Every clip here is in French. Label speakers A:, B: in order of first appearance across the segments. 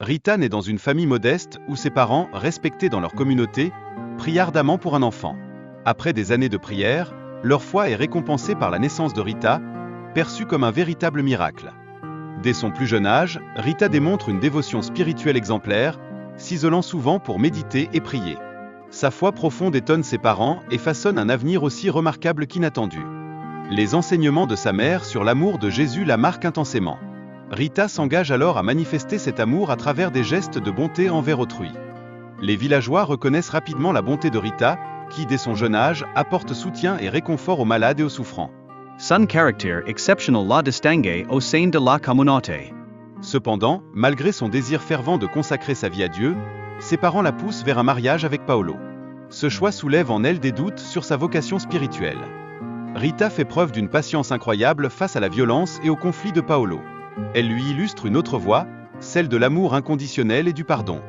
A: Rita naît dans une famille modeste où ses parents, respectés dans leur communauté, prient ardemment pour un enfant. Après des années de prière, leur foi est récompensée par la naissance de Rita, perçue comme un véritable miracle. Dès son plus jeune âge, Rita démontre une dévotion spirituelle exemplaire, s'isolant souvent pour méditer et prier. Sa foi profonde étonne ses parents et façonne un avenir aussi remarquable qu'inattendu. Les enseignements de sa mère sur l'amour de Jésus la marquent intensément. Rita s'engage alors à manifester cet amour à travers des gestes de bonté envers autrui. Les villageois reconnaissent rapidement la bonté de Rita, qui, dès son jeune âge, apporte soutien et réconfort aux malades et aux souffrants.
B: Son caractère exceptionnel la distingue au sein de la communauté.
A: Cependant, malgré son désir fervent de consacrer sa vie à Dieu, ses parents la poussent vers un mariage avec Paolo. Ce choix soulève en elle des doutes sur sa vocation spirituelle. Rita fait preuve d'une patience incroyable face à la violence et au conflit de Paolo. Elle lui illustre une autre voie, celle de l'amour inconditionnel et du pardon.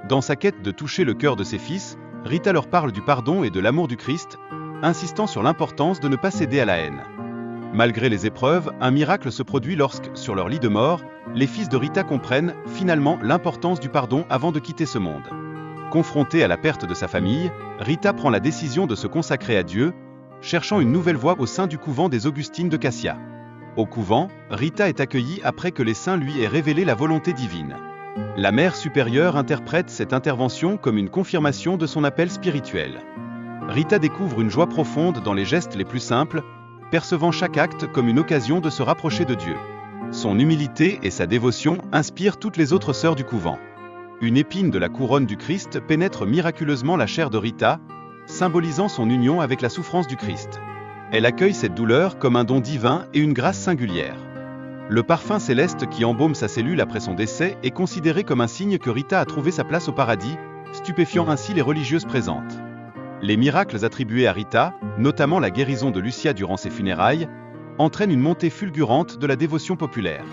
A: Dans sa quête de toucher le cœur de ses fils, Rita leur parle du pardon et de l'amour du Christ, insistant sur l'importance de ne pas céder à la haine. Malgré les épreuves, un miracle se produit lorsque, sur leur lit de mort, les fils de Rita comprennent, finalement, l'importance du pardon avant de quitter ce monde. Confrontée à la perte de sa famille, Rita prend la décision de se consacrer à Dieu, cherchant une nouvelle voie au sein du couvent des Augustines de Cassia. Au couvent, Rita est accueillie après que les saints lui aient révélé la volonté divine. La mère supérieure interprète cette intervention comme une confirmation de son appel spirituel. Rita découvre une joie profonde dans les gestes les plus simples, percevant chaque acte comme une occasion de se rapprocher de Dieu. Son humilité et sa dévotion inspirent toutes les autres sœurs du couvent. Une épine de la couronne du Christ pénètre miraculeusement la chair de Rita, symbolisant son union avec la souffrance du Christ. Elle accueille cette douleur comme un don divin et une grâce singulière. Le parfum céleste qui embaume sa cellule après son décès est considéré comme un signe que Rita a trouvé sa place au paradis, stupéfiant ainsi les religieuses présentes. Les miracles attribués à Rita, notamment la guérison de Lucia durant ses funérailles, entraînent une montée fulgurante de la dévotion populaire.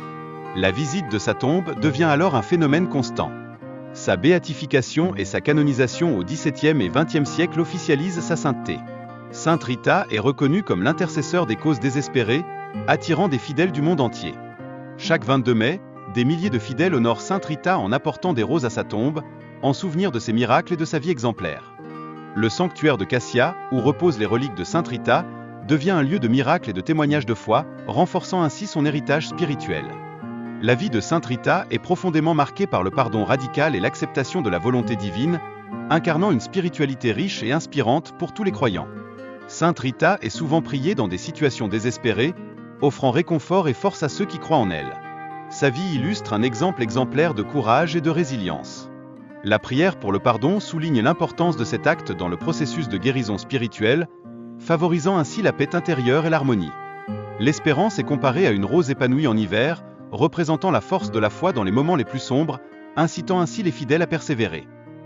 A: La visite de sa tombe devient alors un phénomène constant. Sa béatification et sa canonisation au XVIIe et XXe siècle officialisent sa sainteté. Sainte Rita est reconnue comme l'intercesseur des causes désespérées, attirant des fidèles du monde entier. Chaque 22 mai, des milliers de fidèles honorent Sainte Rita en apportant des roses à sa tombe, en souvenir de ses miracles et de sa vie exemplaire. Le sanctuaire de Cassia, où reposent les reliques de Sainte Rita, devient un lieu de miracles et de témoignages de foi, renforçant ainsi son héritage spirituel. La vie de Sainte Rita est profondément marquée par le pardon radical et l'acceptation de la volonté divine, incarnant une spiritualité riche et inspirante pour tous les croyants. Sainte Rita est souvent priée dans des situations désespérées, offrant réconfort et force à ceux qui croient en elle. Sa vie illustre un exemple exemplaire de courage et de résilience. La prière pour le pardon souligne l'importance de cet acte dans le processus de guérison spirituelle, favorisant ainsi la paix intérieure et l'harmonie. L'espérance est comparée à une rose épanouie en hiver, représentant la force de la foi dans les moments les plus sombres, incitant ainsi les fidèles à persévérer.